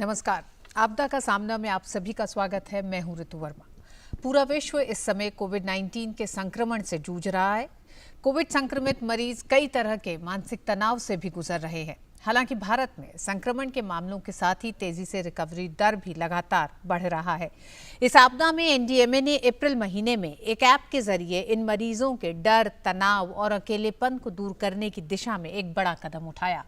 नमस्कार। आपदा का सामना में आप सभी का स्वागत है। मैं हूं ऋतु वर्मा। पूरा विश्व इस समय कोविड-19 के संक्रमण से जूझ रहा है। कोविड संक्रमित मरीज कई तरह के मानसिक तनाव से भी गुजर रहे हैं। हालांकि भारत में संक्रमण के मामलों के साथ ही तेजी से रिकवरी दर भी लगातार बढ़ रहा है। इस आपदा में एनडीएमए ने अप्रैल महीने में एक ऐप के जरिए इन मरीजों के डर, तनाव और अकेलेपन को दूर करने की दिशा में एक बड़ा कदम उठाया।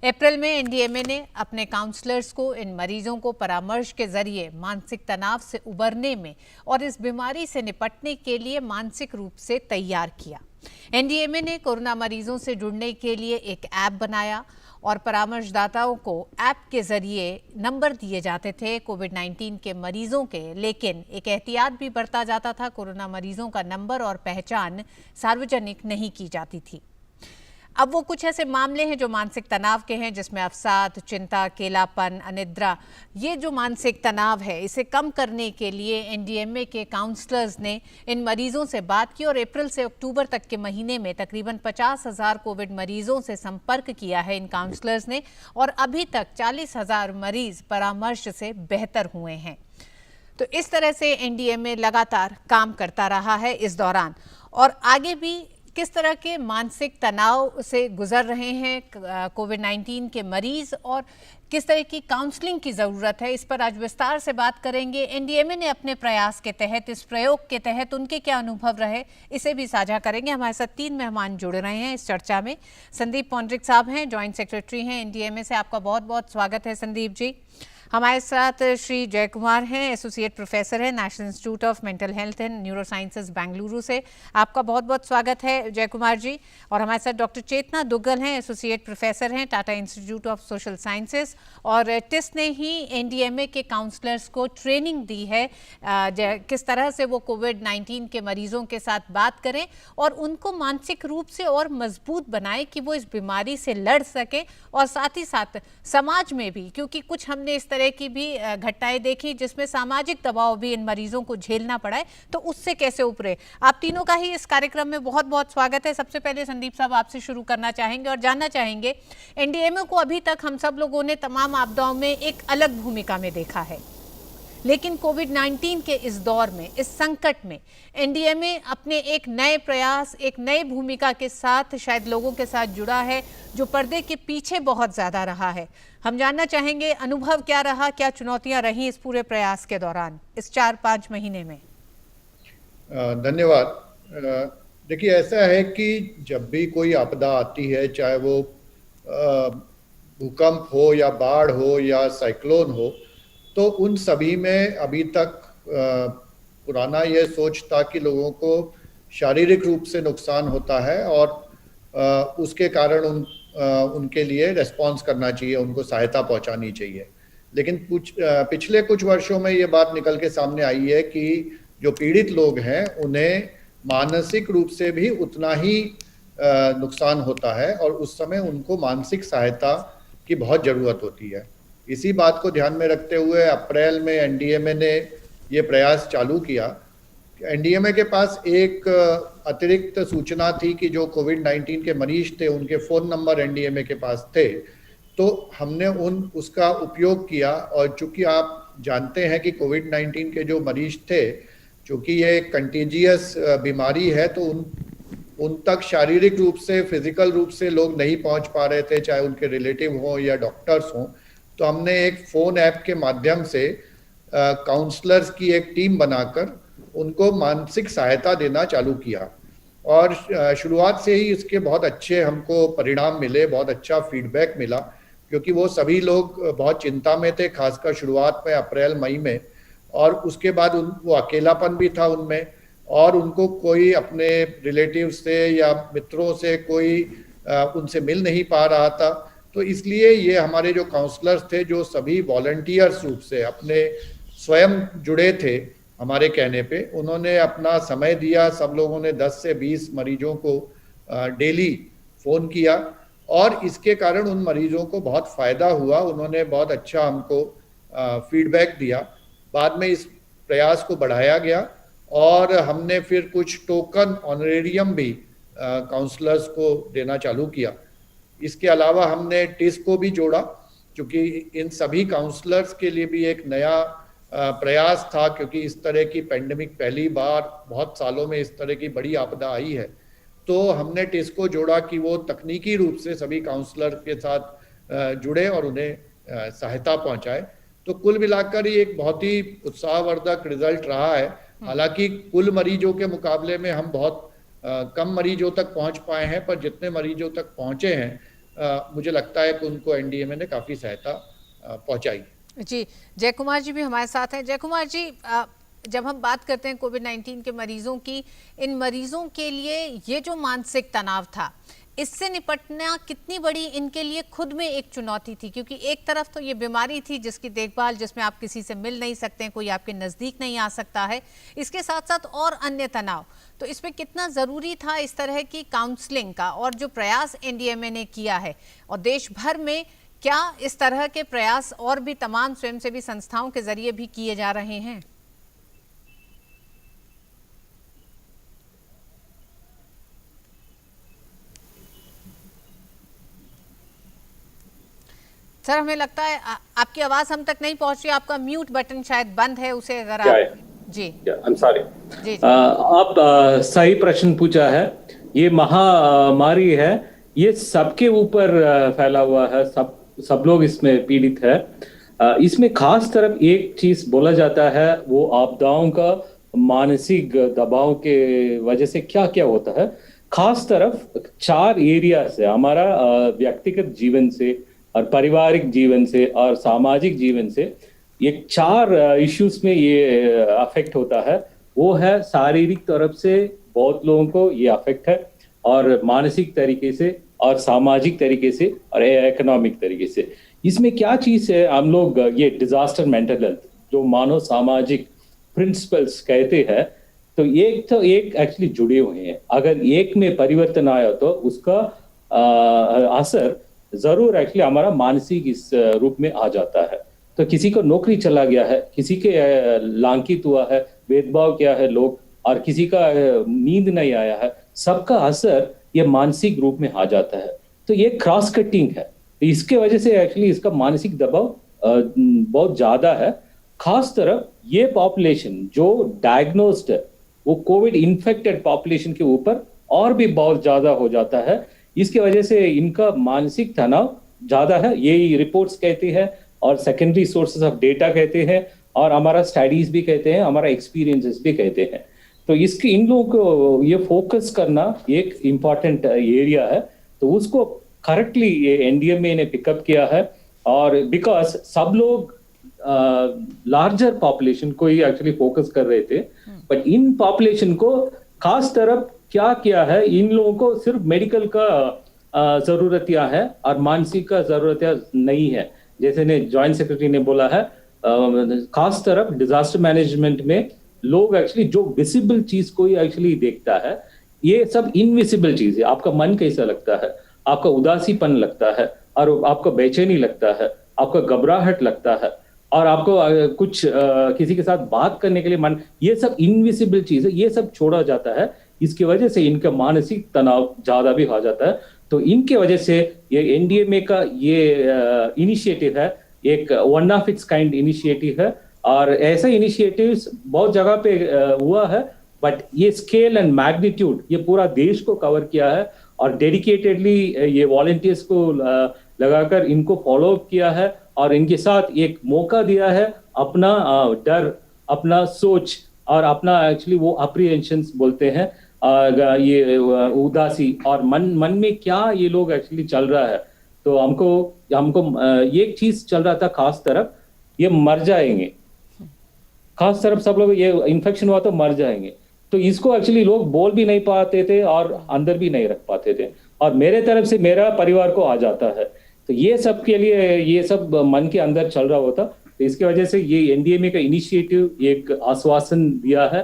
अप्रैल में एनडीएमए ने अपने काउंसलर्स को इन मरीजों को परामर्श के जरिए मानसिक तनाव से उबरने में और इस बीमारी से निपटने के लिए मानसिक रूप से तैयार किया। एनडीएमए ने कोरोना मरीजों से जुड़ने के लिए एक ऐप बनाया और परामर्शदाताओं को ऐप के जरिए नंबर दिए जाते थे कोविड-19 के मरीजों के, लेकिन एक एहतियात भी बरता जाता था। कोरोना मरीजों का नंबर और पहचान सार्वजनिक नहीं की जाती थी। अब वो कुछ ऐसे मामले हैं जो मानसिक तनाव के हैं, जिसमें अवसाद, चिंता, अकेलापन, अनिद्रा, ये जो मानसिक तनाव है, इसे कम करने के लिए एनडीएमए के काउंसलर्स ने इन मरीजों से बात की और अप्रैल से अक्टूबर तक के महीने में तकरीबन 50,000 कोविड मरीजों से संपर्क किया है इन काउंसलर्स ने और अभी तक 40,000 मरीज परामर्श से बेहतर हुए हैं। तो इस तरह से एनडीएमए लगातार काम करता रहा है इस दौरान और आगे भी किस तरह के मानसिक तनाव से गुजर रहे हैं कोविड-19 के मरीज और किस तरह की काउंसलिंग की ज़रूरत है, इस पर आज विस्तार से बात करेंगे। एनडीएमए ने अपने प्रयास के तहत, इस प्रयोग के तहत उनके क्या अनुभव रहे, इसे भी साझा करेंगे। हमारे साथ 3 मेहमान जुड़ रहे हैं इस चर्चा में। संदीप पौंड्रिक साहब हैं, जॉइंट सेक्रेटरी हैं एनडीएमए से। आपका बहुत बहुत स्वागत है संदीप जी। हमारे साथ श्री जय कुमार हैं, एसोसिएट प्रोफेसर हैं, national institute of mental health and neuro sciences Bengaluru से। आपका बहुत बहुत स्वागत है जय कुमार जी। और हमारे साथ डॉक्टर चेतना दुग्गल हैं, एसोसिएट प्रोफेसर हैं, Tata institute of social sciences और टिस ने ही एनडीएमए के काउंसलर्स को ट्रेनिंग दी है किस तरह से वो कोविड-19 के मरीजों के साथ बात करें और उनको मानसिक रूप से और मजबूत बनाए कि वो इस बीमारी से लड़ सके और साथ ही साथ समाज में भी, क्योंकि कुछ हमने इस तरह की भी घटनाएं देखी जिसमें सामाजिक दबाव भी इन मरीजों को झेलना पड़ा है, तो उससे कैसे उभरे। आप तीनों का ही इस कार्यक्रम में बहुत बहुत स्वागत है। सबसे पहले संदीप साहब आपसे शुरू करना चाहेंगे और जानना चाहेंगे, एनडीएमए को अभी तक हम सब लोगों ने तमाम आपदाओं में एक अलग भूमिका में देखा है, लेकिन कोविड-19 के इस दौर में, इस संकट में एनडीएमए अपने एक नए प्रयास, एक नई भूमिका के साथ शायद लोगों के साथ जुड़ा है जो पर्दे के पीछे बहुत ज़्यादा रहा है। हम जानना चाहेंगे अनुभव क्या रहा, क्या चुनौतियां रही इस पूरे प्रयास के दौरान, इस 4-5 महीने में। धन्यवाद। देखिए, ऐसा है कि जब भी कोई आपदा आती है, चाहे वो भूकंप हो या बाढ़ हो या साइक्लोन हो, तो उन सभी में अभी तक पुराना ये सोच था कि लोगों को शारीरिक रूप से नुकसान होता है और उसके कारण उनके लिए रेस्पॉन्स करना चाहिए, उनको सहायता पहुंचानी चाहिए। लेकिन पिछले कुछ वर्षों में ये बात निकल के सामने आई है कि जो पीड़ित लोग हैं उन्हें मानसिक रूप से भी उतना ही नुकसान होता है और उस समय उनको मानसिक सहायता की बहुत ज़रूरत होती है। इसी बात को ध्यान में रखते हुए अप्रैल में एनडीएमए ने ये प्रयास चालू किया। एनडीएमए के पास एक अतिरिक्त सूचना थी कि जो कोविड-19 के मरीज थे उनके फ़ोन नंबर एनडीएमए के पास थे, तो हमने उसका उपयोग किया। और चूंकि आप जानते हैं कि कोविड-19 के जो मरीज थे, चूंकि ये एक कंटेजियस बीमारी है, तो उन तक शारीरिक रूप से, फिजिकल रूप से लोग नहीं पहुंच पा रहे थे, चाहे उनके रिलेटिव हों या डॉक्टर्स हों। तो हमने एक फ़ोन ऐप के माध्यम से काउंसलर्स की एक टीम बनाकर उनको मानसिक सहायता देना चालू किया और शुरुआत से ही इसके बहुत अच्छे हमको परिणाम मिले, बहुत अच्छा फीडबैक मिला, क्योंकि वो सभी लोग बहुत चिंता में थे, खासकर शुरुआत में अप्रैल मई में। और उसके बाद वो अकेलापन भी था उनमें और उनको कोई अपने रिलेटिव से या मित्रों से कोई उनसे मिल नहीं पा रहा था। तो इसलिए ये हमारे जो काउंसलर्स थे, जो सभी वॉलंटियर्स रूप से अपने स्वयं जुड़े थे हमारे कहने पे, उन्होंने अपना समय दिया। सब लोगों ने 10 से 20 मरीजों को डेली फ़ोन किया और इसके कारण उन मरीजों को बहुत फ़ायदा हुआ। उन्होंने बहुत अच्छा हमको फीडबैक दिया। बाद में इस प्रयास को बढ़ाया गया और हमने फिर कुछ टोकन ऑनरेरियम भी काउंसलर्स को देना चालू किया। इसके अलावा हमने टिस को भी जोड़ा क्योंकि इन सभी काउंसलर्स के लिए भी एक नया प्रयास था, क्योंकि इस तरह की पेंडेमिक पहली बार बहुत सालों में इस तरह की बड़ी आपदा आई है। तो हमने टिस्को जोड़ा कि वो तकनीकी रूप से सभी काउंसलर के साथ जुड़े और उन्हें सहायता पहुंचाए। तो कुल मिलाकर ये एक बहुत ही उत्साहवर्धक रिजल्ट रहा है। हालांकि कुल मरीजों के मुकाबले में हम बहुत कम मरीजों तक पहुंच पाए हैं, पर जितने मरीजों तक पहुंचे हैं मुझे लगता है कि उनको एनडीएमए ने काफ़ी सहायता पहुंचाई। जी, जय कुमार जी भी हमारे साथ हैं। जय कुमार जी, जब हम बात करते हैं कोविड-19 के मरीजों की, इन मरीजों के लिए ये जो मानसिक तनाव था, इससे निपटना कितनी बड़ी इनके लिए खुद में एक चुनौती थी? क्योंकि एक तरफ तो ये बीमारी थी जिसकी देखभाल, जिसमें आप किसी से मिल नहीं सकते, कोई आपके नज़दीक नहीं आ सकता है, इसके साथ साथ और अन्य तनाव। तो इसमें कितना ज़रूरी था इस तरह की काउंसलिंग का, और जो प्रयास एनडीएमए ने किया है, और देश भर में क्या इस तरह के प्रयास और भी तमाम स्वयंसेवी संस्थाओं के जरिए भी किए जा रहे हैं? सर, हमें लगता है आपकी आवाज हम तक नहीं पहुंच रही। आपका म्यूट बटन शायद बंद है, उसे अगर आप जी आई एम सॉरी। जी आप सही प्रश्न पूछा है। ये महामारी है, ये सबके ऊपर फैला हुआ है, सब लोग इसमें पीड़ित है। इसमें खास तरफ एक चीज बोला जाता है, वो आपदाओं का मानसिक दबाव के वजह से क्या क्या होता है। खास तरफ 4 एरिया से, हमारा व्यक्तिगत जीवन से और पारिवारिक जीवन से और सामाजिक जीवन से, ये 4 इश्यूज में ये अफेक्ट होता है। वो है शारीरिक तरफ से बहुत लोगों को ये अफेक्ट है, और मानसिक तरीके से और सामाजिक तरीके से और इकोनॉमिक तरीके से। इसमें क्या चीज है, हम लोग ये डिजास्टर मेंटल हेल्थ जो मानव सामाजिक प्रिंसिपल्स कहते हैं, तो एक एक्चुअली जुड़े हुए हैं। अगर एक में परिवर्तन आया तो उसका असर जरूर एक्चुअली हमारा मानसिक इस रूप में आ जाता है। तो किसी को नौकरी चला गया है, किसी के लांछित हुआ है, भेदभाव किया है लोग, और किसी का नींद नहीं आया है, सबका असर ये मानसिक रूप में आ जाता है। तो ये क्रॉस कटिंग है, इसके वजह से एक्चुअली इसका मानसिक दबाव बहुत ज्यादा है। खास तरफ ये पॉपुलेशन जो डायग्नोस्ड है, वो कोविड इन्फेक्टेड पॉपुलेशन के ऊपर और भी बहुत ज्यादा हो जाता है। इसके वजह से इनका मानसिक तनाव ज्यादा है, यही रिपोर्ट्स कहती है, और सेकेंडरी सोर्सेस ऑफ डेटा कहते हैं, और हमारा स्टडीज भी कहते हैं, हमारा एक्सपीरियंसेस भी कहते हैं। तो इसके इन लोगों को ये फोकस करना एक इम्पॉर्टेंट एरिया है। तो उसको करेक्टली ये एनडीएमए ने पिकअप किया है, और बिकॉज सब लोग लार्जर पॉपुलेशन को ही एक्चुअली फोकस कर रहे थे, बट इन पॉपुलेशन को खास तरफ क्या किया है, इन लोगों को सिर्फ मेडिकल का जरूरतियां है और मानसिक का जरूरतियां नहीं है। जैसे ने जॉइंट सेक्रेटरी ने बोला है, खास तरफ डिजास्टर मैनेजमेंट में लोग एक्चुअली जो विजिबल चीज को ही एक्चुअली देखता है, ये सब इनविजिबल चीज है। आपका मन कैसा लगता है, आपका उदासीपन लगता है, और आपको बेचैनी लगता है, आपका घबराहट लगता है, और आपको कुछ किसी के साथ बात करने के लिए मन, ये सब इनविजिबल चीज है, ये सब छोड़ा जाता है। इसकी वजह से इनका मानसिक तनाव ज्यादा भी हो जाता है। तो इनके वजह से ये एनडीएमए का ये इनिशिएटिव है, एक one of its kind initiative है, और ऐसा इनिशिएटिव्स बहुत जगह पे हुआ है, बट ये स्केल एंड मैग्नीट्यूड ये पूरा देश को कवर किया है, और डेडिकेटेडली ये वॉलंटियर्स को लगाकर इनको फॉलो अप किया है, और इनके साथ एक मौका दिया है अपना डर, अपना सोच, और अपना एक्चुअली वो अप्रीहेंशंस बोलते हैं, ये उदासी, और मन में क्या ये लोग एक्चुअली चल रहा है। तो हमको ये चीज चल रहा था, खास तरफ ये मर जाएंगे, खास तरफ सब लोग ये इन्फेक्शन हुआ तो मर जाएंगे। तो इसको एक्चुअली लोग बोल भी नहीं पाते थे और अंदर भी नहीं रख पाते थे, और मेरे तरफ से मेरा परिवार को आ जाता है। तो ये सब के लिए ये सब मन के अंदर चल रहा होता। तो इसके वजह से ये एनडीएमए का इनिशिएटिव एक आश्वासन दिया है।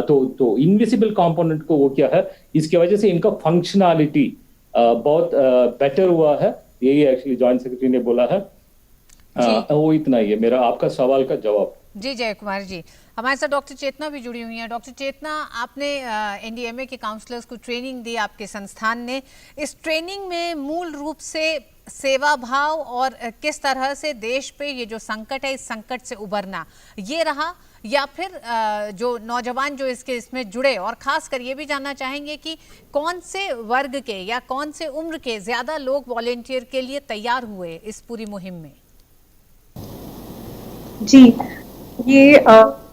तो इनविजिबल कंपोनेंट को वो क्या है, इसके वजह से इनका फंक्शनैलिटी बहुत बेटर हुआ है, यही एक्चुअली जॉइंट सेक्रेटरी ने बोला है। वो इतना ही है मेरा आपका सवाल का जवाब। जी जय कुमार जी, हमारे साथ डॉक्टर चेतना भी जुड़ी हुई हैं। डॉक्टर चेतना, आपने एनडीएमए के काउंसलर्स को ट्रेनिंग दी आपके संस्थान ने। इस ट्रेनिंग में मूल रूप से सेवा भाव और किस तरह से देश पे ये जो संकट है, इस संकट से उबरना ये रहा, या फिर जो नौजवान जो इसमें जुड़े, और खास कर ये भी जानना चाहेंगे कि कौन से वर्ग के या कौन से उम्र के ज्यादा लोग वॉलेंटियर के लिए तैयार हुए इस पूरी मुहिम में? जी, ये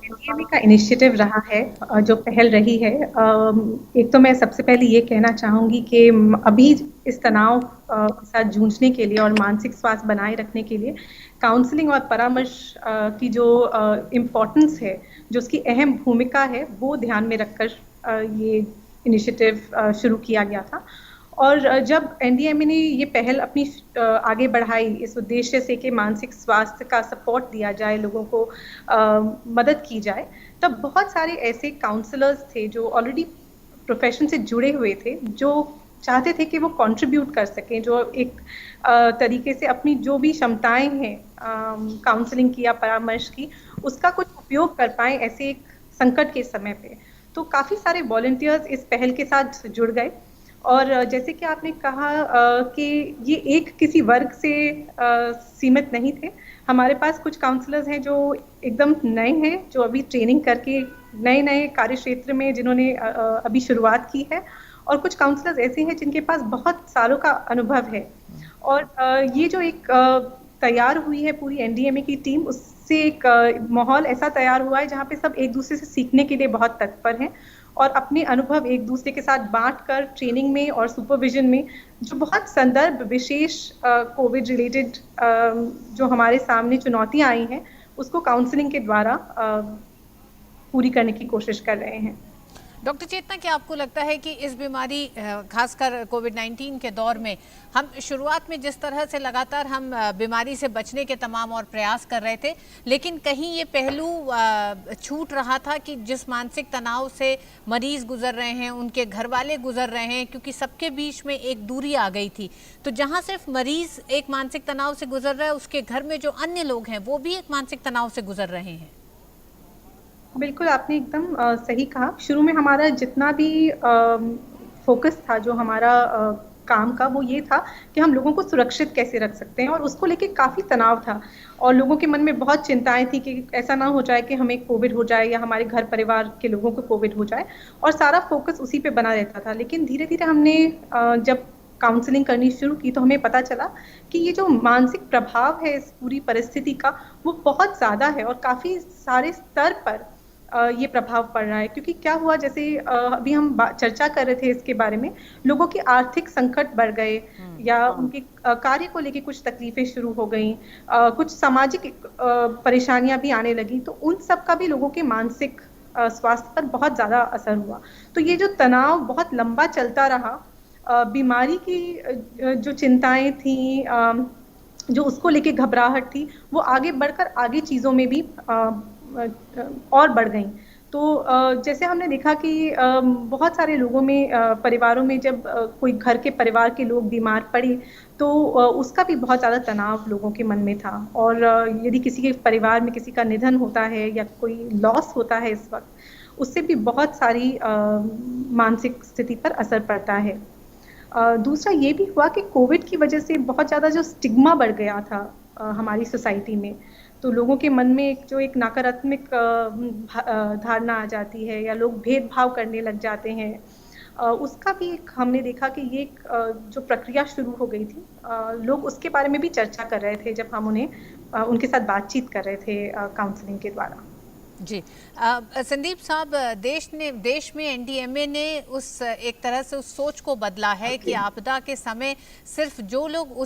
एनडीएमए का इनिशिएटिव रहा है, जो पहल रही है। एक तो मैं सबसे पहले ये कहना चाहूँगी कि अभी इस तनाव के साथ जूझने के लिए और मानसिक स्वास्थ्य बनाए रखने के लिए काउंसलिंग और परामर्श की जो इम्पोर्टेंस है, जो उसकी अहम भूमिका है, वो ध्यान में रखकर ये इनिशिएटिव शुरू किया गया था। और जब एनडीएमए ने ये पहल अपनी आगे बढ़ाई इस उद्देश्य से कि मानसिक स्वास्थ्य का सपोर्ट दिया जाए, लोगों को मदद की जाए, तब बहुत सारे ऐसे काउंसलर्स थे जो ऑलरेडी प्रोफेशन से जुड़े हुए थे, जो चाहते थे कि वो कंट्रीब्यूट कर सकें, जो एक तरीके से अपनी जो भी क्षमताएं हैं काउंसलिंग की या परामर्श की, उसका कुछ उपयोग कर पाएं ऐसे एक संकट के समय पे। तो काफ़ी सारे वॉलंटियर्स इस पहल के साथ जुड़ गए। और जैसे कि आपने कहा कि ये एक किसी वर्ग से सीमित नहीं थे। हमारे पास कुछ काउंसलर्स हैं जो एकदम नए हैं, जो अभी ट्रेनिंग करके नए कार्य क्षेत्र में जिन्होंने अभी शुरुआत की है, और कुछ काउंसलर्स ऐसे हैं जिनके पास बहुत सालों का अनुभव है। और ये जो एक तैयार हुई है पूरी एनडीएमए की टीम, उससे एक माहौल ऐसा तैयार हुआ है जहाँ पे सब एक दूसरे से सीखने के लिए बहुत तत्पर हैं और अपने अनुभव एक दूसरे के साथ बांटकर ट्रेनिंग में और सुपरविजन में, जो बहुत संदर्भ विशेष कोविड रिलेटेड जो हमारे सामने चुनौतियां आई हैं, उसको काउंसलिंग के द्वारा पूरी करने की कोशिश कर रहे हैं। डॉक्टर चेतना, क्या आपको लगता है कि इस बीमारी, खासकर कोविड-19 के दौर में, हम शुरुआत में जिस तरह से लगातार हम बीमारी से बचने के तमाम और प्रयास कर रहे थे, लेकिन कहीं ये पहलू छूट रहा था कि जिस मानसिक तनाव से मरीज गुजर रहे हैं, उनके घर वाले गुजर रहे हैं, क्योंकि सबके बीच में एक दूरी आ गई थी। तो जहाँ सिर्फ मरीज एक मानसिक तनाव से गुजर रहा है, उसके घर में जो अन्य लोग हैं वो भी एक मानसिक तनाव से गुजर रहे हैं। बिल्कुल, आपने एकदम सही कहा। शुरू में हमारा जितना भी फोकस था, जो हमारा काम का, वो ये था कि हम लोगों को सुरक्षित कैसे रख सकते हैं, और उसको लेके काफ़ी तनाव था और लोगों के मन में बहुत चिंताएं थी कि ऐसा ना हो जाए कि हमें कोविड हो जाए या हमारे घर परिवार के लोगों को कोविड हो जाए, और सारा फोकस उसी पे बना रहता था। लेकिन धीरे धीरे हमने जब काउंसलिंग करनी शुरू की तो हमें पता चला कि ये जो मानसिक प्रभाव है इस पूरी परिस्थिति का, वो बहुत ज़्यादा है और काफ़ी सारे स्तर पर ये प्रभाव पड़ रहा है। क्योंकि क्या हुआ, जैसे अभी हम चर्चा कर रहे थे इसके बारे में, लोगों की आर्थिक संकट बढ़ गए या उनके कार्य को लेके कुछ तकलीफें शुरू हो गई, कुछ सामाजिक परेशानियां भी आने लगी, तो उन सब का भी लोगों के मानसिक स्वास्थ्य पर बहुत ज़्यादा असर हुआ। तो ये जो तनाव बहुत लंबा चलता रहा, बीमारी की जो चिंताएं थी, जो उसको लेके घबराहट थी, वो आगे बढ़कर आगे चीज़ों में भी और बढ़ गई। तो जैसे हमने देखा कि बहुत सारे लोगों में, परिवारों में, जब कोई घर के परिवार के लोग बीमार पड़े तो उसका भी बहुत ज़्यादा तनाव लोगों के मन में था। और यदि किसी के परिवार में किसी का निधन होता है या कोई लॉस होता है इस वक्त, उससे भी बहुत सारी मानसिक स्थिति पर असर पड़ता है। दूसरा ये भी हुआ कि कोविड की वजह से बहुत ज़्यादा जो स्टिग्मा बढ़ गया था हमारी सोसाइटी में, तो लोगों के मन में एक नकारात्मक धारणा आ जाती है या लोग भेदभाव करने लग जाते हैं। उसका भी हमने देखा कि ये जो प्रक्रिया शुरू हो गई थी, लोग उसके बारे में भी चर्चा कर रहे थे जब हम उनके साथ बातचीत कर रहे थे काउंसलिंग के द्वारा। जी, संदीप साहब, देश में एनडीएमए ने एक तरह से उस सोच को बदला है कि आपदा के समय सिर्फ जो लोग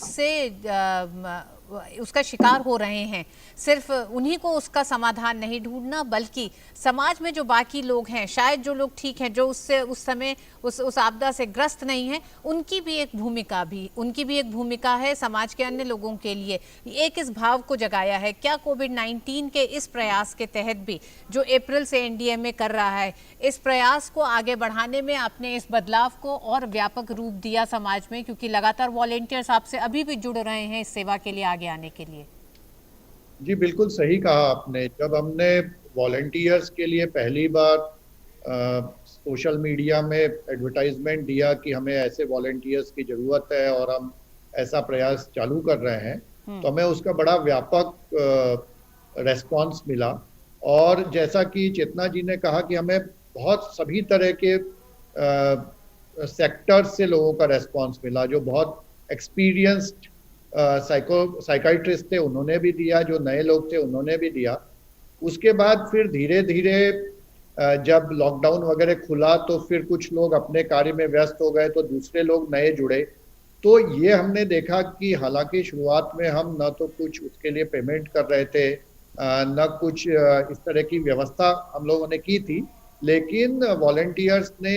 उसका शिकार हो रहे हैं, सिर्फ उन्हीं को उसका समाधान नहीं ढूंढना, बल्कि समाज में जो बाकी लोग हैं, शायद जो लोग ठीक हैं, जो उस समय उस आपदा से ग्रस्त नहीं हैं, उनकी भी एक भूमिका है समाज के अन्य लोगों के लिए। एक इस भाव को जगाया है। क्या कोविड-19 के इस प्रयास के तहत भी, जो अप्रैल से एनडीएमए कर रहा है, इस प्रयास को आगे बढ़ाने में आपने इस बदलाव को और व्यापक रूप दिया समाज में? क्योंकि लगातार वॉलेंटियर्स आपसे अभी भी जुड़ रहे हैं इस सेवा के लिए, आगे आने के लिए। जी, बिल्कुल सही कहा आपने। जब हमने वॉलंटियर्स के लिए पहली बार सोशल मीडिया में एडवर्टाइजमेंट दिया कि हमें ऐसे वॉलंटियर्स की ज़रूरत है और हम ऐसा प्रयास चालू कर रहे हैं, तो हमें उसका बड़ा व्यापक रेस्पॉन्स मिला। और जैसा कि चेतना जी ने कहा कि हमें बहुत सभी तरह के सेक्टर से लोगों का रेस्पॉन्स मिला। जो बहुत एक्सपीरियंस्ड साइकाइट्रिस्ट थे उन्होंने भी दिया, जो नए लोग थे उन्होंने भी दिया। उसके बाद फिर धीरे धीरे जब लॉकडाउन वगैरह खुला तो फिर कुछ लोग अपने कार्य में व्यस्त हो गए, तो दूसरे लोग नए जुड़े। तो ये हमने देखा कि हालांकि शुरुआत में हम न तो कुछ उसके लिए पेमेंट कर रहे थे, न कुछ इस तरह की व्यवस्था हम लोगों ने की थी, लेकिन वॉलंटियर्स ने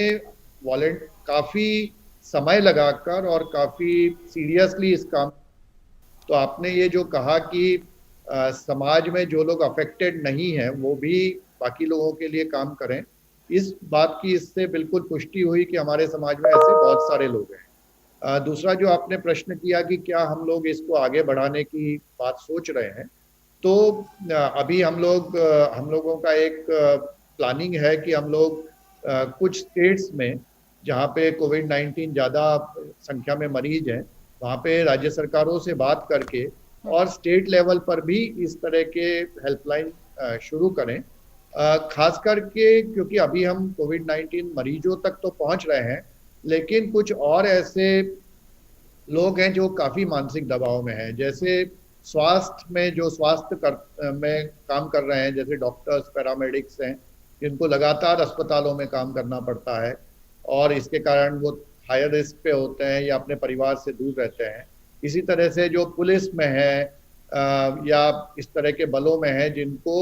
काफी समय लगाकर और काफी सीरियसली इस काम। तो आपने ये जो कहा कि समाज में जो लोग अफेक्टेड नहीं हैं वो भी बाकी लोगों के लिए काम करें, इस बात की इससे बिल्कुल पुष्टि हुई कि हमारे समाज में ऐसे बहुत सारे लोग हैं। दूसरा जो आपने प्रश्न किया कि क्या हम लोग इसको आगे बढ़ाने की बात सोच रहे हैं, तो अभी हम लोगों का एक प्लानिंग है कि हम लोग कुछ स्टेट्स में जहाँ पे कोविड-19 ज़्यादा संख्या में मरीज हैं, वहाँ पे राज्य सरकारों से बात करके और स्टेट लेवल पर भी इस तरह के हेल्पलाइन शुरू करें। खास करके क्योंकि अभी हम कोविड-19 मरीजों तक तो पहुँच रहे हैं, लेकिन कुछ और ऐसे लोग हैं जो काफ़ी मानसिक दबाव में हैं। जैसे स्वास्थ्य में काम कर रहे हैं, जैसे डॉक्टर्स, पैरामेडिक्स हैं, जिनको लगातार अस्पतालों में काम करना पड़ता है और इसके कारण वो हायर रिस्क पे होते हैं या अपने परिवार से दूर रहते हैं। इसी तरह से जो पुलिस में है या इस तरह के बलों में है जिनको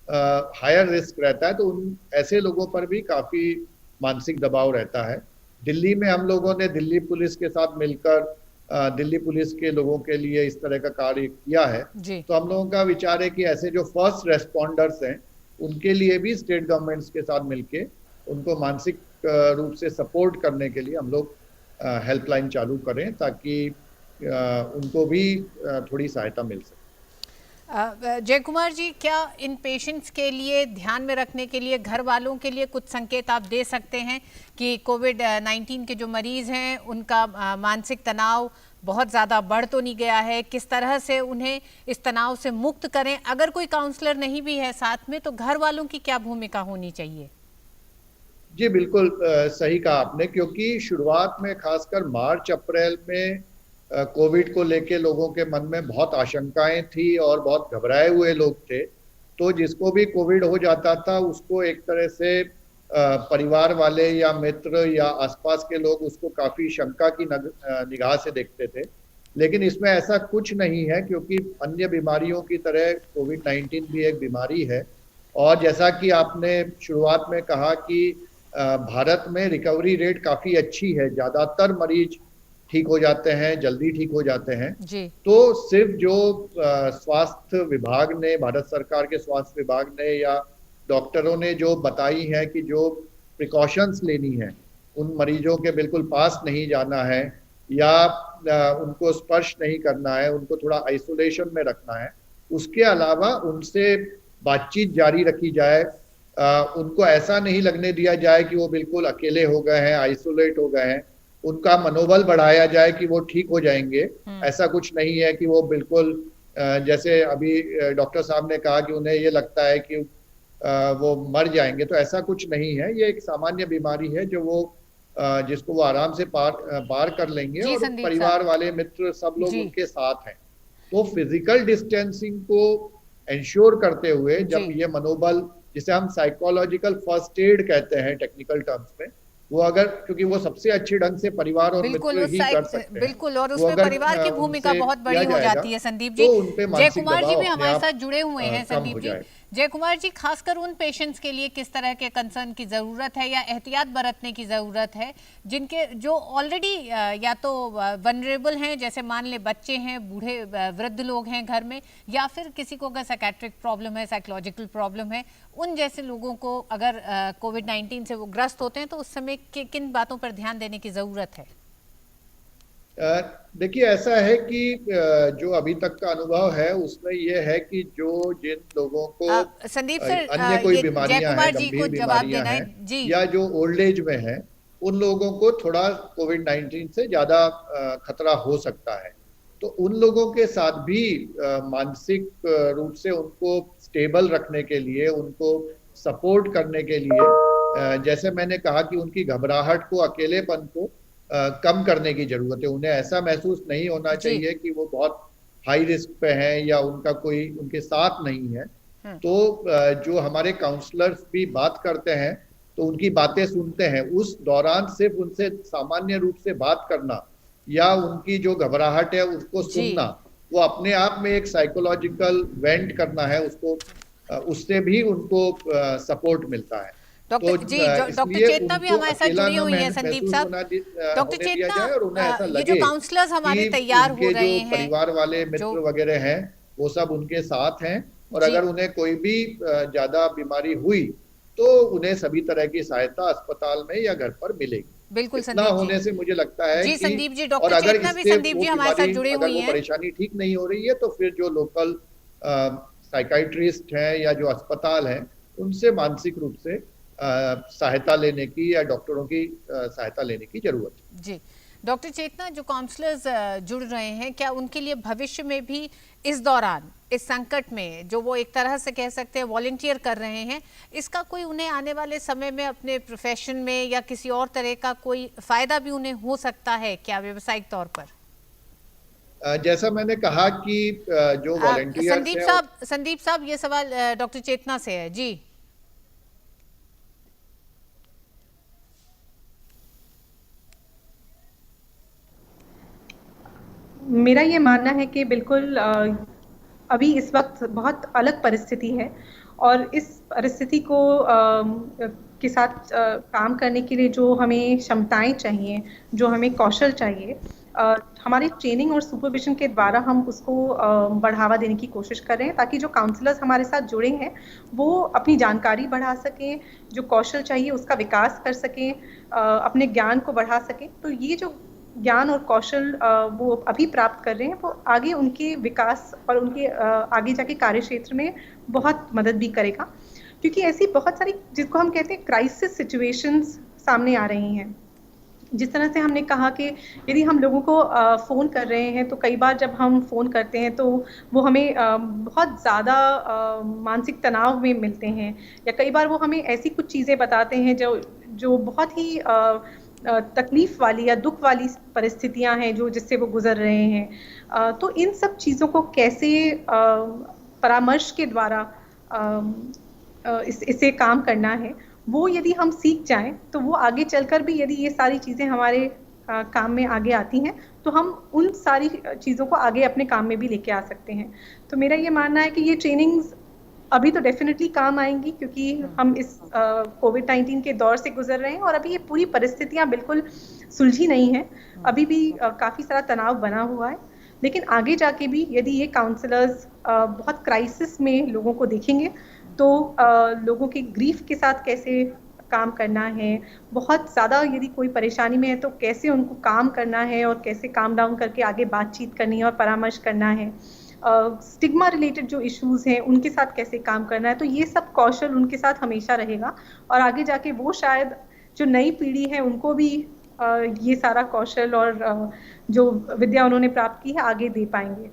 हायर रिस्क रहता है, तो उन ऐसे लोगों पर भी काफ़ी मानसिक दबाव रहता है। दिल्ली में हम लोगों ने दिल्ली पुलिस के साथ मिलकर दिल्ली पुलिस के लोगों के लिए इस तरह का कार्य किया है। तो हम लोगों का विचार है कि ऐसे जो फर्स्ट रेस्पॉन्डर्स हैं उनके लिए भी स्टेट गवर्नमेंट्स के साथ मिलके उनको मानसिक रूप से सपोर्ट करने के लिए हम लोग हेल्पलाइन चालू करें, ताकि उनको भी थोड़ी सहायता मिल सके। जय कुमार जी, क्या इन पेशेंट्स के लिए ध्यान में रखने के लिए घर वालों के लिए कुछ संकेत आप दे सकते हैं कि कोविड-19 के जो मरीज हैं उनका मानसिक तनाव बहुत ज़्यादा बढ़ तो नहीं गया है? किस तरह से उन्हें इस तनाव से मुक्त करें? अगर कोई काउंसलर नहीं भी है साथ में, तो घर वालों की क्या भूमिका होनी चाहिए? जी बिल्कुल सही कहा आपने, क्योंकि शुरुआत में खासकर मार्च अप्रैल में कोविड को लेके लोगों के मन में बहुत आशंकाएं थी और बहुत घबराए हुए लोग थे। तो जिसको भी कोविड हो जाता था उसको एक तरह से परिवार वाले या मित्र या आसपास के लोग उसको काफ़ी शंका की निगाह से देखते थे। लेकिन इसमें ऐसा कुछ नहीं है, क्योंकि अन्य बीमारियों की तरह कोविड-19 भी एक बीमारी है। और जैसा कि आपने शुरुआत में कहा कि भारत में रिकवरी रेट काफ़ी अच्छी है, ज़्यादातर मरीज ठीक हो जाते हैं, जल्दी ठीक हो जाते हैं जी। तो सिर्फ जो स्वास्थ्य विभाग ने, भारत सरकार के स्वास्थ्य विभाग ने या डॉक्टरों ने जो बताई है कि जो प्रिकॉशंस लेनी है, उन मरीजों के बिल्कुल पास नहीं जाना है या उनको स्पर्श नहीं करना है, उनको थोड़ा आइसोलेशन में रखना है। उसके अलावा उनसे बातचीत जारी रखी जाए, उनको ऐसा नहीं लगने दिया जाए कि वो बिल्कुल अकेले हो गए हैं, आइसोलेट हो गए हैं। उनका मनोबल बढ़ाया जाए कि वो ठीक हो जाएंगे। ऐसा कुछ नहीं है कि वो बिल्कुल जैसे अभी डॉक्टर साहब ने कहा कि उन्हें ये लगता है कि वो मर जाएंगे, तो ऐसा कुछ नहीं है। ये एक सामान्य बीमारी है जो वो जिसको वो आराम से पार कर लेंगे और परिवार वाले, मित्र, सब लोग उनके साथ हैं। तो फिजिकल डिस्टेंसिंग को इंश्योर करते हुए जब ये मनोबल, जिसे हम साइकोलॉजिकल फर्स्ट एड कहते हैं टेक्निकल टर्म्स में, वो अगर, क्योंकि वो सबसे अच्छे ढंग से परिवार और मित्र ही कर सकते हैं। बिल्कुल, और उसमें परिवार की भूमिका बहुत बड़ी हो जाती है। संदीप जी, जय कुमार जी भी हमारे साथ जुड़े हुए हैं। संदीप जी, जय कुमार जी, खासकर उन पेशेंट्स के लिए किस तरह के कंसर्न की जरूरत है या एहतियात बरतने की जरूरत है जिनके जो ऑलरेडी या तो वनरेबल हैं, जैसे मान ले बच्चे हैं, बूढ़े वृद्ध लोग हैं घर में, या फिर किसी को अगर साइकेट्रिक प्रॉब्लम है, साइकोलॉजिकल प्रॉब्लम है, उन जैसे लोगों को अगर कोविड-19 से वो ग्रस्त होते हैं तो उस समय किन बातों पर ध्यान देने की जरूरत है? देखिए, ऐसा है कि जो अभी तक का अनुभव है उसमें ये है कि जिन लोगों को संदीप सर, अन्य कोई बीमारियां हैं, गंभीर बीमारियां हैं या जो ओल्ड एज में है, उन लोगों को थोड़ा कोविड-19 से ज्यादा खतरा हो सकता है। तो उन लोगों के साथ भी मानसिक रूप से उनको स्टेबल रखने के लिए, उनको सपोर्ट करने के लिए, जैसे मैंने कहा कि उनकी घबराहट को, अकेलेपन को कम करने की जरूरत है। उन्हें ऐसा महसूस नहीं होना चाहिए कि वो बहुत हाई रिस्क पे हैं या उनका कोई उनके साथ नहीं है। तो जो हमारे काउंसलर्स भी बात करते हैं तो उनकी बातें सुनते हैं, उस दौरान सिर्फ उनसे सामान्य रूप से बात करना या उनकी जो घबराहट है उसको सुनना, वो अपने आप में एक साइकोलॉजिकल वेंट करना है उसको, उससे भी उनको सपोर्ट मिलता है। डॉक्टर चेतना भी हमारे साथ जुड़ी हुई हैं, संदीप साहब। डॉक्टर चेतना, और उन्हें ऐसा ये लगे जो काउंसलर्स हमारे कि तैयार हो उनके रहे जो हैं, परिवार वाले मित्र वगैरह हैं वो सब उनके साथ हैं, और अगर उन्हें कोई भी ज्यादा बीमारी हुई तो उन्हें सभी तरह की सहायता अस्पताल में या घर पर मिलेगी। बिल्कुल इतना संदीप होने से मुझे लगता है जी, कि संदीप जी, और डॉक्टर अगर चेतना भी इससे संदीप वो जी हमारे साथ बीमारी, जुड़े अगर हुई वो हैं। परेशानी ठीक नहीं हो रही है तो फिर जो लोकल साइकाइट्रिस्ट हैं या जो अस्पताल हैं उनसे मानसिक रूप से सहायता लेने की या डॉक्टरों की सहायता लेने की जरूरत है। जी, डॉक्टर चेतना, जो काउंसलर्स जुड़ रहे हैं, क्या उनके लिए भविष्य में भी इस दौरान, इस संकट में, जो वो एक तरह से कह सकते हैं वॉलंटियर कर रहे हैं, इसका कोई उन्हें आने वाले समय में अपने प्रोफेशन में या किसी और तरह का कोई फायदा भी उन्हें हो सकता है क्या व्यावसायिक तौर पर? जैसा मैंने कहा कि जो वॉलंटियर्स हैं, संदीप साहब, ये सवाल डॉक्टर चेतना से है जी। मेरा ये मानना है कि बिल्कुल अभी इस वक्त बहुत अलग परिस्थिति है, और इस परिस्थिति को के साथ काम करने के लिए जो हमें क्षमताएं चाहिए, जो हमें कौशल चाहिए, हमारे ट्रेनिंग और सुपरविजन के द्वारा हम उसको बढ़ावा देने की कोशिश कर रहे हैं, ताकि जो काउंसलर्स हमारे साथ जुड़े हैं वो अपनी जानकारी बढ़ा सकें, जो कौशल चाहिए उसका विकास कर सकें, अपने ज्ञान को बढ़ा सकें। तो ये जो ज्ञान और कौशल वो अभी प्राप्त कर रहे हैं, वो आगे उनके विकास और उनके आगे जाके कार्य क्षेत्र में बहुत मदद भी करेगा, क्योंकि ऐसी बहुत सारी, जिसको हम कहते हैं क्राइसिस सिचुएशंस, सामने आ रही हैं। जिस तरह से हमने कहा कि यदि हम लोगों को फ़ोन कर रहे हैं, तो कई बार जब हम फ़ोन करते हैं तो वो हमें बहुत ज़्यादा मानसिक तनाव में मिलते हैं, या कई बार वो हमें ऐसी कुछ चीज़ें बताते हैं जो बहुत ही तकलीफ वाली या दुख वाली परिस्थितियां हैं जो जिससे वो गुजर रहे हैं। तो इन सब चीज़ों को कैसे परामर्श के द्वारा इससे काम करना है, वो यदि हम सीख जाएं तो वो आगे चलकर भी, यदि ये सारी चीज़ें हमारे काम में आगे आती हैं, तो हम उन सारी चीज़ों को आगे अपने काम में भी लेके आ सकते हैं। तो मेरा ये मानना है कि ये ट्रेनिंग्स अभी तो डेफिनेटली काम आएंगी, क्योंकि हम इस कोविड-19 के दौर से गुजर रहे हैं और अभी ये पूरी परिस्थितियां बिल्कुल सुलझी नहीं हैं, अभी भी काफ़ी सारा तनाव बना हुआ है। लेकिन आगे जाके भी यदि ये काउंसलर्स बहुत क्राइसिस में लोगों को देखेंगे, तो लोगों के ग्रीफ के साथ कैसे काम करना है, बहुत ज़्यादा यदि कोई परेशानी में है तो कैसे उनको काम करना है और कैसे काम डाउन करके आगे बातचीत करनी है और परामर्श करना है, स्टिग्मा रिलेटेड जो इश्यूज़ हैं उनके साथ कैसे काम करना है, तो ये सब कौशल उनके साथ हमेशा रहेगा, और आगे जाके वो शायद जो नई पीढ़ी है उनको भी ये सारा कौशल और जो विद्या उन्होंने प्राप्त की है आगे दे पाएंगे।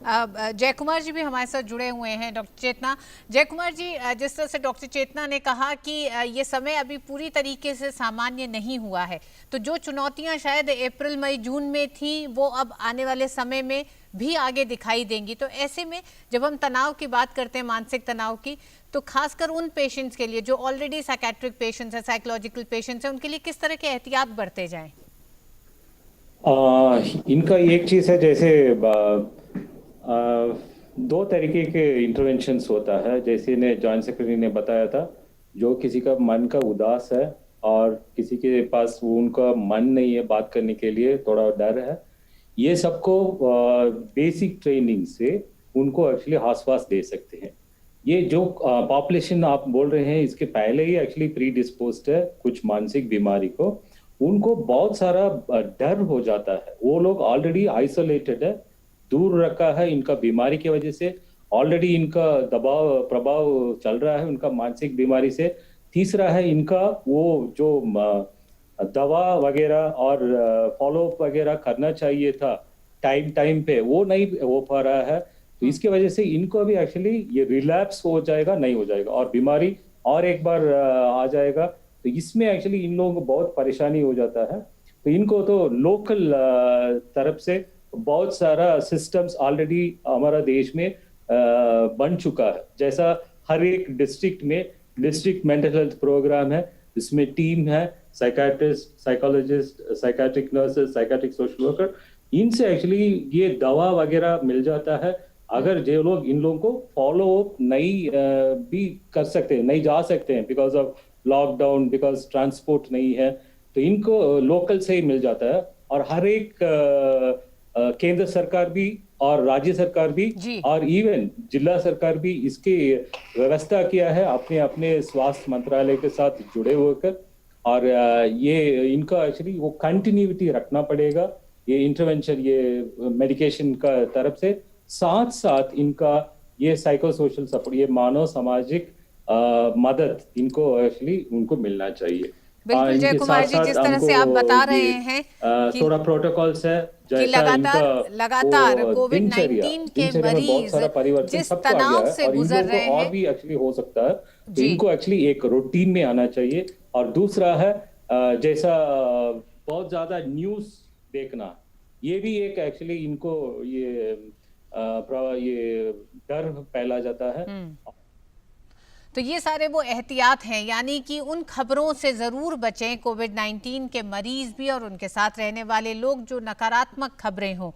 जय कुमार जी भी हमारे साथ जुड़े हुए हैं। डॉक्टर चेतना, जय कुमार जी, जिस तरह से डॉक्टर चेतना ने कहा कि ये समय अभी पूरी तरीके से सामान्य नहीं हुआ है, तो जो चुनौतियां शायद अप्रैल मई जून में थी वो अब आने वाले समय में भी आगे दिखाई देंगी। तो ऐसे में जब हम तनाव की बात करते हैं, मानसिक तनाव की, तो खासकर उन पेशेंट्स के लिए जो ऑलरेडी साइकेट्रिक पेशेंट्स हैं, साइकोलॉजिकल पेशेंट्स हैं, उनके लिए किस तरह के एहतियात बरते जाएं? इनका एक चीज़ है, जैसे दो तरीके के इंटरवेंशंस होता है, जैसे ने जॉइंट सेक्रेटरी ने बताया था, जो किसी का मन का उदास है और किसी के पास वो उनका मन नहीं है बात करने के लिए, थोड़ा डर है, ये सबको बेसिक ट्रेनिंग से उनको एक्चुअली हास-वास दे सकते हैं। ये जो पॉपुलेशन आप बोल रहे हैं, इसके पहले ही एक्चुअली प्री डिस्पोज्ड है कुछ मानसिक बीमारी को, उनको बहुत सारा डर हो जाता है, वो लोग ऑलरेडी आइसोलेटेड है, दूर रखा है इनका बीमारी की वजह से, ऑलरेडी इनका दबाव प्रभाव चल रहा है उनका मानसिक बीमारी से। तीसरा है इनका वो जो दवा वगैरह और फॉलोअप वगैरह करना चाहिए था, टाइम पे वो नहीं हो पा रहा है, तो इसकी वजह से इनको भी एक्चुअली ये रिलैप्स हो जाएगा, नहीं हो जाएगा और बीमारी और एक बार आ जाएगा, तो इसमें एक्चुअली इन लोगों को बहुत परेशानी हो जाता है। तो इनको तो लोकल तरफ से बहुत सारा सिस्टम्स ऑलरेडी हमारा देश में बन चुका है। जैसा हर एक डिस्ट्रिक्ट में डिस्ट्रिक्ट मेंटल हेल्थ प्रोग्राम है, इसमें टीम है, psychiatrist, psychologist, psychiatric nurses, psychiatric social worker, इनसे एक्चुअली ये दवा वगैरह मिल जाता है। अगर जो लोग इन लोगों को फॉलो अप नहीं भी कर सकते हैं, नहीं जा सकते हैं because of lockdown, because transport नहीं है, तो इनको लोकल से ही मिल जाता है। और हर एक केंद्र सरकार भी और राज्य सरकार भी और इवन जिला सरकार भी इसकी व्यवस्था किया है अपने अपने स्वास्थ्य मंत्रालय के साथ जुड़े होकर। और ये इनका एक्चुअली वो कंटिन्यूटी रखना पड़ेगा, ये इंटरवेंशन, ये मेडिकेशन का तरफ से, साथ साथ इनका ये साइको सोशल सपोर्ट, ये मानव सामाजिक मदद इनको एक्चुअली उनको मिलना चाहिए। बिल्कुल जय कुमार जी, जिस तरह से आप बता रहे हैं कि थोड़ा प्रोटोकॉल्स है कि लगातार कोविड-19 के मरीज जिस तनाव से गुजर रहे हैं, और भी एक्चुअली हो सकता है, तो इनको एक्चुअली एक रूटीन में आना चाहिए। और दूसरा है जैसा बहुत ज्यादा न्यूज देखना, ये भी एक एक्चुअली इनको ये डर फैला जाता है। तो ये सारे वो एहतियात हैं, यानी कि उन खबरों से ज़रूर बचें, कोविड-19 के मरीज भी और उनके साथ रहने वाले लोग, जो नकारात्मक खबरें हों,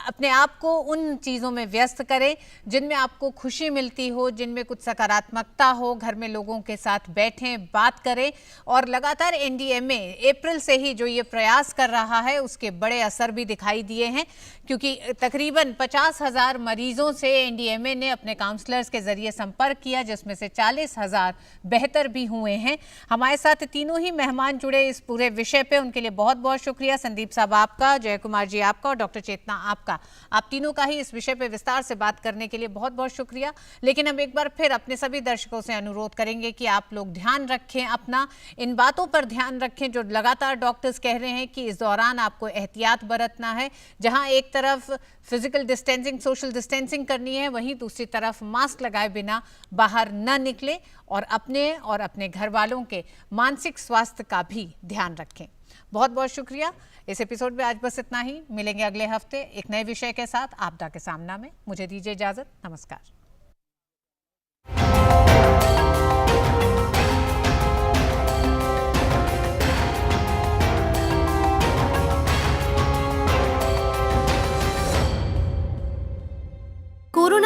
अपने आप को उन चीज़ों में व्यस्त करें जिनमें आपको खुशी मिलती हो, जिनमें कुछ सकारात्मकता हो, घर में लोगों के साथ बैठें, बात करें। और लगातार एनडीएमए अप्रैल से ही जो ये प्रयास कर रहा है उसके बड़े असर भी दिखाई दिए हैं, क्योंकि तकरीबन 50,000 मरीजों से एनडीएमए ने अपने काउंसलर्स के जरिए संपर्क किया, जिसमें से 40,000 बेहतर भी हुए हैं। हमारे साथ तीनों ही मेहमान जुड़े इस पूरे विषय पे, उनके लिए बहुत बहुत शुक्रिया। संदीप साहब आपका, जय कुमार जी आपका और डॉक्टर चेतना आपका, आप तीनों का ही इस विषय पे विस्तार से बात करने के लिए बहुत बहुत शुक्रिया। लेकिन हम एक बार फिर अपने सभी दर्शकों से अनुरोध करेंगे कि आप लोग ध्यान रखें, अपना इन बातों पर ध्यान रखें जो लगातार डॉक्टर्स कह रहे हैं कि इस दौरान आपको एहतियात बरतना है। जहां एक तरफ फिजिकल डिस्टेंसिंग, सोशल डिस्टेंसिंग करनी है, वहीं दूसरी तरफ मास्क लगाए बिना बाहर न निकले और अपने घर वालों के मानसिक स्वास्थ्य का भी ध्यान रखें। बहुत बहुत शुक्रिया। इस एपिसोड में आज बस इतना ही। मिलेंगे अगले हफ्ते एक नए विषय के साथ आपदा के सामना में। मुझे दीजिए इजाजत। नमस्कार।